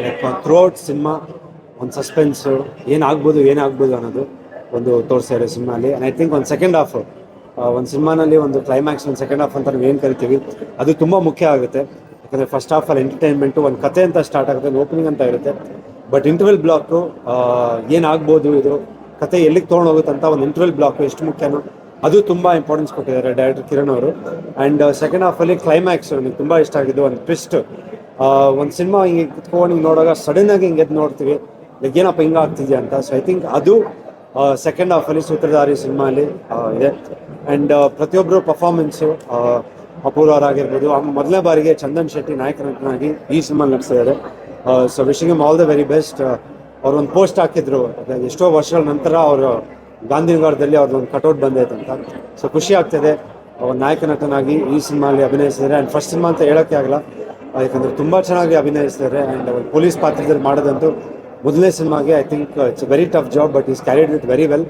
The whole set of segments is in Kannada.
ಲೈಕ್ ಥ್ರೂಔಟ್ ಸಿನಿಮಾ ಒಂದು ಸಸ್ಪೆನ್ಸು ಏನಾಗ್ಬೋದು ಅನ್ನೋದು ಒಂದು ತೋರಿಸ್ತಾರೆ ಸಿನಿಮಾಲಿ. ಆ್ಯಂಡ್ ಐ ಥಿಂಕ್ ಒಂದು ಸೆಕೆಂಡ್ ಹಾಫ್, ಒಂದು ಸಿನಿಮಾನಲ್ಲಿ ಒಂದು ಕ್ಲೈಮ್ಯಾಕ್ಸ್, ಒಂದು ಸೆಕೆಂಡ್ ಹಾಫ್ ಅಂತ ನಾವು ಏನು ಕರಿತೀವಿ ಅದು ತುಂಬ ಮುಖ್ಯ ಆಗುತ್ತೆ. ಯಾಕಂದರೆ ಫಸ್ಟ್ ಹಾಫಲ್ಲಿ ಎಂಟರ್ಟೈನ್ಮೆಂಟು, ಒಂದು ಕತೆ ಅಂತ ಸ್ಟಾರ್ಟ್ ಆಗುತ್ತೆ, ಒಂದು ಓಪನಿಂಗ್ ಅಂತ ಇರುತ್ತೆ. ಬಟ್ ಇಂಟರ್ವೆಲ್ ಬ್ಲಾಕು ಏನಾಗ್ಬೋದು, ಇದು ಕತೆ ಎಲ್ಲಿಗೆ ತೊಗೊಂಡೋಗುತ್ತೆ ಅಂತ ಒಂದು ಇಂಟರ್ವೆಲ್ ಬ್ಲಾಕು ಎಷ್ಟು ಮುಖ್ಯನೋ ಅದು ತುಂಬ ಇಂಪಾರ್ಟೆನ್ಸ್ ಕೊಟ್ಟಿದ್ದಾರೆ ಡೈರೆಕ್ಟರ್ ಕಿರಣ್ ಅವರು. ಆ್ಯಂಡ್ ಸೆಕೆಂಡ್ ಹಾಫಲ್ಲಿ ಕ್ಲೈಮ್ಯಾಕ್ಸ್ ನನಗೆ ತುಂಬ ಇಷ್ಟ ಆಗಿದ್ದು. ಒಂದು ಟ್ವಿಸ್ಟ್, ಒಂದು ಸಿನಿಮಾ ಹಿಂಗೆ ಕುತ್ಕೊಂಡು ಹಿಂಗೆ ನೋಡುವಾಗ ಸಡನ್ನಾಗಿ ಹಿಂಗೆ ಎದ್ದು ನೋಡ್ತೀವಿ, ಲೈಕ್ ಏನಪ್ಪ ಹಿಂಗೆ ಆಗ್ತಿದೆಯಾ ಅಂತ. ಸೊ ಐ ಥಿಂಕ್ ಅದು ಸೆಕೆಂಡ್ ಹಾಫಲ್ಲಿ ಸೂತ್ರಧಾರಿ ಸಿನಿಮಾಲಿ ಇದೆ. ಆ್ಯಂಡ್ ಪ್ರತಿಯೊಬ್ಬರು ಪರ್ಫಾರ್ಮೆನ್ಸು, ಅಪೂರ್ವ ಅವರಾಗಿರ್ಬೋದು, ಮೊದಲನೇ ಬಾರಿಗೆ ಚಂದನ್ ಶೆಟ್ಟಿ ನಾಯಕನಾಗಿ ಈ ಸಿನಿಮಾ ನಡೆಸಿದ್ದಾರೆ. So wishing him all the very best. ಅವ್ರು ಒಂದು ಪೋಸ್ಟ್ ಹಾಕಿದ್ರು, ಎಷ್ಟೋ ವರ್ಷಗಳ ನಂತರ ಅವರು ಗಾಂಧಿನಗರದಲ್ಲಿ ಅವ್ರದ್ದೊಂದು ಕಟೌಟ್ ಬಂದೈತಂತ. ಸೊ ಖುಷಿ ಆಗ್ತದೆ ಒಂದು ನಾಯಕ ನಟನಾಗಿ ಈ ಸಿನಿಮಾಲಿ ಅಭಿನಯಿಸಿದ್ದಾರೆ. ಆ್ಯಂಡ್ ಫಸ್ಟ್ ಸಿನಿಮಾ ಅಂತ ಹೇಳೋಕ್ಕೆ ಆಗಲ್ಲ, ಯಾಕಂದರೆ ತುಂಬ ಚೆನ್ನಾಗಿ ಅಭಿನಯಿಸಿದ್ದಾರೆ. ಆ್ಯಂಡ್ ಪೊಲೀಸ್ ಪಾತ್ರದಲ್ಲಿ ಮಾಡೋದಂತೂ ಮೊದಲನೇ ಸಿನಿಮಾಗೆ I think it's very tough job, but is carried it very well.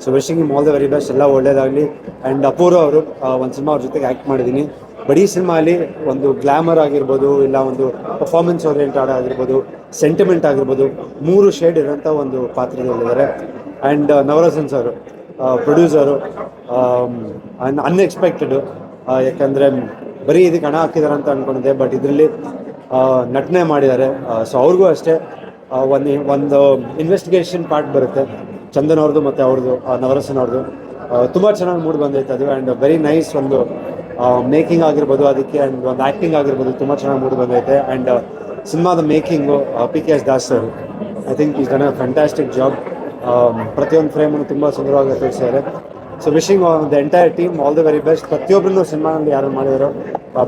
So wishing him all the very best, ಎಲ್ಲ ಒಳ್ಳೇದಾಗಲಿ. ಆ್ಯಂಡ್ ಅಪೂರ್ವ ಅವರು ಒಂದು ಸಿನಿಮಾ ಅವ್ರ ಜೊತೆಗೆ ಆ್ಯಕ್ಟ್ ಮಾಡಿದ್ದೀನಿ. ಬಟ್ ಈ ಸಿನಿಮಾಲಿ ಒಂದು ಗ್ಲಾಮರ್ ಆಗಿರ್ಬೋದು, ಇಲ್ಲ ಒಂದು ಪರ್ಫಾರ್ಮೆನ್ಸ್ ಓರಿಯೆಂಟೆಡ್ ಆಗಿರ್ಬೋದು, ಸೆಂಟಿಮೆಂಟ್ ಆಗಿರ್ಬೋದು, 3 ಶೇಡ್ ಇರೋಂಥ ಒಂದು ಪಾತ್ರದಲ್ಲಿದ್ದಾರೆ. And Navarasan sir producer, unexpected, ಯಾಕಂದರೆ ಬರೀ ಇದಕ್ಕೆ ಹಣ ಹಾಕಿದ್ದಾರೆ ಅಂತ ಅಂದ್ಕೊಂಡಿದ್ದೆ, ಬಟ್ ಇದರಲ್ಲಿ ನಟನೆ ಮಾಡಿದ್ದಾರೆ. ಸೊ ಅವ್ರಿಗೂ ಅಷ್ಟೇ ಒಂದು ಇನ್ವೆಸ್ಟಿಗೇಷನ್ ಪಾರ್ಟ್ ಬರುತ್ತೆ, ಚಂದನ್ ಅವ್ರದ್ದು ಮತ್ತು ಅವ್ರದ್ದು ನವರಸನ್ ಅವ್ರದ್ದು. ತುಂಬ ಚೆನ್ನಾಗಿ ಮೂಡಿ ಬಂದೈತೆ ಅದು. ಆ್ಯಂಡ್ ವೆರಿ ನೈಸ್ ಒಂದು ಮೇಕಿಂಗ್ ಆಗಿರ್ಬೋದು ಅದಕ್ಕೆ, ಆ್ಯಂಡ್ ಒಂದು ಆ್ಯಕ್ಟಿಂಗ್ ಆಗಿರ್ಬೋದು ತುಂಬ ಚೆನ್ನಾಗಿ ಮೂಡಿ ಬಂದೈತೆ. ಆ್ಯಂಡ್ ಸಿನಿಮಾದ making PKS Das sir, I think is done a fantastic job. ಪ್ರತಿಯೊಂದು ಫ್ರೇಮನ್ನು ತುಂಬ ಸುಂದರವಾಗಿ ತೋರಿಸಿದ್ದಾರೆ. So wishing the entire team all the very best. ಪ್ರತಿಯೊಬ್ಬರನ್ನು ಸಿನಿಮಾನಲ್ಲಿ ಯಾರು ಮಾಡಿದಾರೋ,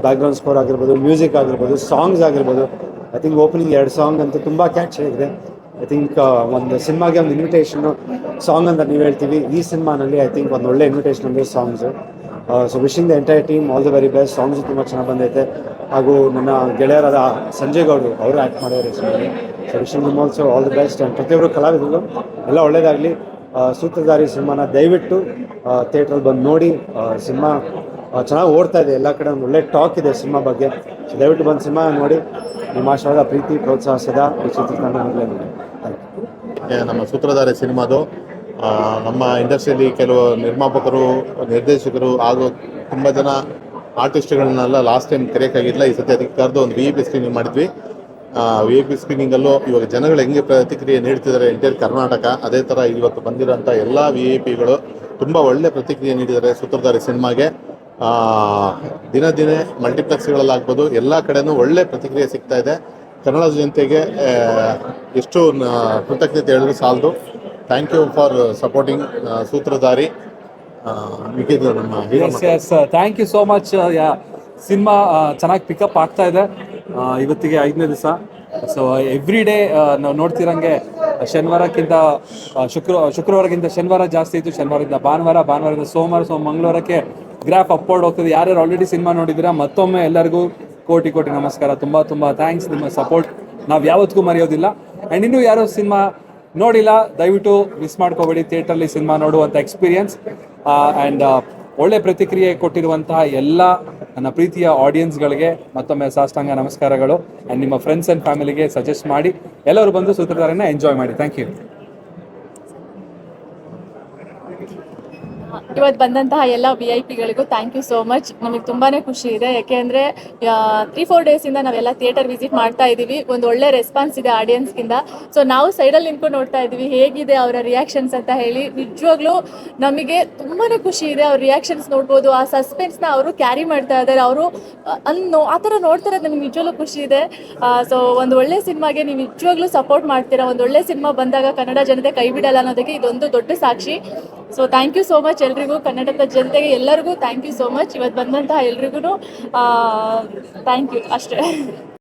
ಬ್ಯಾಕ್ಗ್ರೌಂಡ್ ಸ್ಕೋರ್ ಆಗಿರ್ಬೋದು, ಮ್ಯೂಸಿಕ್ ಆಗಿರ್ಬೋದು, ಸಾಂಗ್ಸ್ ಆಗಿರ್ಬೋದು. ಐ ಥಿಂಕ್ ಓಪನಿಂಗ್ 2 ಸಾಂಗ್ ಅಂತೂ ತುಂಬ ಕ್ಯಾಚ್ ಆಗಿದೆ. ಐ ಥಿಂಕ್ ಒಂದು ಸಿನಿಮಾಗೆ ಒಂದು ಇನ್ವಿಟೇಷನ್ನು ಸಾಂಗ್ ಅಂತ ನೀವು ಹೇಳ್ತೀವಿ, ಈ ಸಿನಿಮಾನಲ್ಲಿ ಐ ಥಿಂಕ್ ಒಂದು ಒಳ್ಳೆ ಇನ್ವಿಟೇಷನ್ ಅಂದರೆ songs. So wishing the entire team all the very best. Songs ತುಂಬ ಚೆನ್ನಾಗಿ ಬಂದೈತೆ. ಹಾಗೂ ನನ್ನ ಗೆಳೆಯರಾದ ಸಂಜಯ್ ಗೌಡ್ರು ಅವರು ಆ್ಯಕ್ಟ್ ಮಾಡಿದ್ದಾರೆ ಸಿನಿಮಾಗೆ. So wishing him also all the best. And ಪ್ರತಿಯೊಬ್ಬರು ಕಲಾವಿದರು ಎಲ್ಲ ಒಳ್ಳೇದಾಗಲಿ. ಸೂತ್ರಧಾರಿ ಸಿನಿಮಾನ ದಯವಿಟ್ಟು ಥಿಯೇಟ್ರಲ್ಲಿ ಬಂದು ನೋಡಿ. ಸಿನಿಮಾ ಚೆನ್ನಾಗಿ ಓಡ್ತಾ ಇದೆ, ಎಲ್ಲ ಕಡೆ ಒಂದು ಒಳ್ಳೆ ಟಾಕ್ ಇದೆ ಸಿನಿಮಾ ಬಗ್ಗೆ. ಸೊ ದಯವಿಟ್ಟು ಬಂದು ಸಿನಿಮಾ ನೋಡಿ. ನಿಮ್ಮ ಆಶೀರ್ವಾದ, ಪ್ರೀತಿ, ಪ್ರೋತ್ಸಾಹ ಸದಾ ಈ ಚಿತ್ರತಂಡ ಮೇಲೆ ನೋಡಿ. ನಮ್ಮ ಸೂತ್ರಧಾರಿ ಸಿನಿಮಾದು ನಮ್ಮ ಇಂಡಸ್ಟ್ರಿಯಲ್ಲಿ ಕೆಲವು ನಿರ್ಮಾಪಕರು, ನಿರ್ದೇಶಕರು ಹಾಗೂ ತುಂಬ ಜನ ಆರ್ಟಿಸ್ಟ್ಗಳನ್ನೆಲ್ಲ ಲಾಸ್ಟ್ ಟೈಮ್ ಕರೆಯೋಕ್ಕಾಗಿಲ್ಲ. ಈ ಸತಿ ಅದಕ್ಕೆ ಕರೆದು ಒಂದು VIP ಸ್ಕ್ರೀನಿಂಗ್ ಮಾಡಿದ್ವಿ. VIP ಸ್ಕ್ರೀನಿಂಗಲ್ಲೂ ಇವಾಗ ಜನಗಳು ಹೆಂಗೆ ಪ್ರತಿಕ್ರಿಯೆ ನೀಡ್ತಿದ್ದಾರೆ ಎಂಟೈರ್ ಕರ್ನಾಟಕ, ಅದೇ ಥರ ಇವತ್ತು ಬಂದಿರೋಂಥ ಎಲ್ಲ VIPಗಳು ತುಂಬ ಒಳ್ಳೆ ಪ್ರತಿಕ್ರಿಯೆ ನೀಡಿದ್ದಾರೆ ಸೂತ್ರಧಾರಿ ಸಿನಿಮಾಗೆ. ದಿನ ಮಲ್ಟಿಪ್ಲೆಕ್ಸ್ಗಳಲ್ಲಾಗ್ಬೋದು ಎಲ್ಲ ಕಡೆನೂ ಒಳ್ಳೆ ಪ್ರತಿಕ್ರಿಯೆ ಸಿಗ್ತಾ ಇದೆ. ಕನ್ನಡ ಜನತೆಗೆ ಎಷ್ಟು ಕೃತಜ್ಞತೆ ಹೇಳಿದ್ರು ಸಾಲದು. Thank you for supporting Sutradhari. Thank you so much. Cinema ಚೆನ್ನಾಗಿ ಪಿಕಪ್ ಆಗ್ತಾ ಇದೆ. ಇವತ್ತಿಗೆ 5ನೇ ದಿವಸ. ಸೊ ಎವ್ರಿ ಡೇ ನಾವು ನೋಡ್ತಿರಂಗೆ ಶನಿವಾರಕ್ಕಿಂತ ಶುಕ್ರವಾರಕ್ಕಿಂತ ಶನಿವಾರ ಜಾಸ್ತಿ ಇತ್ತು, ಶನಿವಾರದಿಂದ ಭಾನುವಾರದಿಂದ ಸೋಮವಾರ, ಮಂಗಳವಾರಕ್ಕೆ ಗ್ರಾಫ್ ಅಪ್ವರ್ಡ್ ಹೋಗ್ತದೆ. ಯಾರ್ಯಾರು ಆಲ್ರೆಡಿ ಸಿನಿಮಾ ನೋಡಿದ್ದೀರಾ ಮತ್ತೊಮ್ಮೆ ಎಲ್ಲರಿಗೂ ಕೋಟಿ ನಮಸ್ಕಾರ. ತುಂಬ ಥ್ಯಾಂಕ್ಸ್. ನಿಮ್ಮ ಸಪೋರ್ಟ್ ನಾವು ಯಾವತ್ತಿಗೂ ಮರೆಯೋದಿಲ್ಲ. ಆ್ಯಂಡ್ ಇನ್ನೂ ಯಾರು ಸಿನಿಮಾ ನೋಡಿಲ್ಲ ದಯವಿಟ್ಟು ಮಿಸ್ ಮಾಡ್ಕೋಬೇಡಿ, ಥಿಯೇಟ್ರಲ್ಲಿ ಸಿನಿಮಾ ನೋಡುವಂಥ ಎಕ್ಸ್ಪೀರಿಯನ್ಸ್. ಆ್ಯಂಡ್ ಒಳ್ಳೆ ಪ್ರತಿಕ್ರಿಯೆ ಕೊಟ್ಟಿರುವಂತಹ ಎಲ್ಲ ನನ್ನ ಪ್ರೀತಿಯ ಆಡಿಯನ್ಸ್ಗಳಿಗೆ ಮತ್ತೊಮ್ಮೆ ಸಾಷ್ಟಾಂಗ ನಮಸ್ಕಾರಗಳು. ಆ್ಯಂಡ್ ನಿಮ್ಮ ಫ್ರೆಂಡ್ಸ್ ಆ್ಯಂಡ್ ಫ್ಯಾಮಿಲಿಗೆ ಸಜೆಸ್ಟ್ ಮಾಡಿ ಎಲ್ಲರೂ ಬಂದು ಸೂತ್ರಧಾರನ ಎಂಜಾಯ್ ಮಾಡಿ. Thank you. ಇವತ್ತು ಬಂದಂತಹ ಎಲ್ಲ VIP ಗಳಿಗೂ ಥ್ಯಾಂಕ್ ಯು ಸೋ ಮಚ್. ನಮಗೆ ತುಂಬಾ ಖುಷಿ ಇದೆ, ಯಾಕೆಂದರೆ 3-4 ಡೇಸಿಂದ ನಾವೆಲ್ಲ ಥಿಯೇಟರ್ ವಿಸಿಟ್ ಮಾಡ್ತಾ ಇದ್ದೀವಿ. ಒಂದು ಒಳ್ಳೆ ರೆಸ್ಪಾನ್ಸ್ ಇದೆ ಆಡಿಯನ್ಸ್ಗಿಂತ. ಸೊ ನಾವು ಸೈಡಲ್ಲಿ ನಿಂತ್ಕೊಂಡು ನೋಡ್ತಾ ಇದ್ದೀವಿ ಹೇಗಿದೆ ಅವರ ರಿಯಾಕ್ಷನ್ಸ್ ಅಂತ ಹೇಳಿ. ನಿಜವಾಗ್ಲೂ ನಮಗೆ ತುಂಬಾ ಖುಷಿ ಇದೆ. ಅವ್ರ ರಿಯಾಕ್ಷನ್ಸ್ ನೋಡ್ಬೋದು, ಆ ಸಸ್ಪೆನ್ಸ್ನ ಅವರು ಕ್ಯಾರಿ ಮಾಡ್ತಾ ಇದ್ದಾರೆ. ಅವರು ಆ ಥರ ನೋಡ್ತಾರೆ, ನಮಗೆ ನಿಜವಾಗ್ಲೂ ಖುಷಿ ಇದೆ. ಸೊ ಒಂದು ಒಳ್ಳೆ ಸಿನಿಮಾಗೆ ನೀವು ನಿಜವಾಗ್ಲೂ ಸಪೋರ್ಟ್ ಮಾಡ್ತೀರಾ. ಒಂದು ಒಳ್ಳೆ ಸಿನಿಮಾ ಬಂದಾಗ ಕನ್ನಡ ಜನತೆ ಕೈ ಬಿಡಲ್ಲ ಅನ್ನೋದಕ್ಕೆ ಇದೊಂದು ದೊಡ್ಡ ಸಾಕ್ಷಿ. So thank you so much ಎಲ್ರಿಗೂ, ಕನ್ನಡದ ಜನತೆಗೆ ಎಲ್ಲರಿಗೂ ಥ್ಯಾಂಕ್ ಯು ಸೋ ಮಚ್. ಇವತ್ತು ಬಂದಂತಹ ಎಲ್ರಿಗೂ ಥ್ಯಾಂಕ್ ಯು ಅಷ್ಟೇ.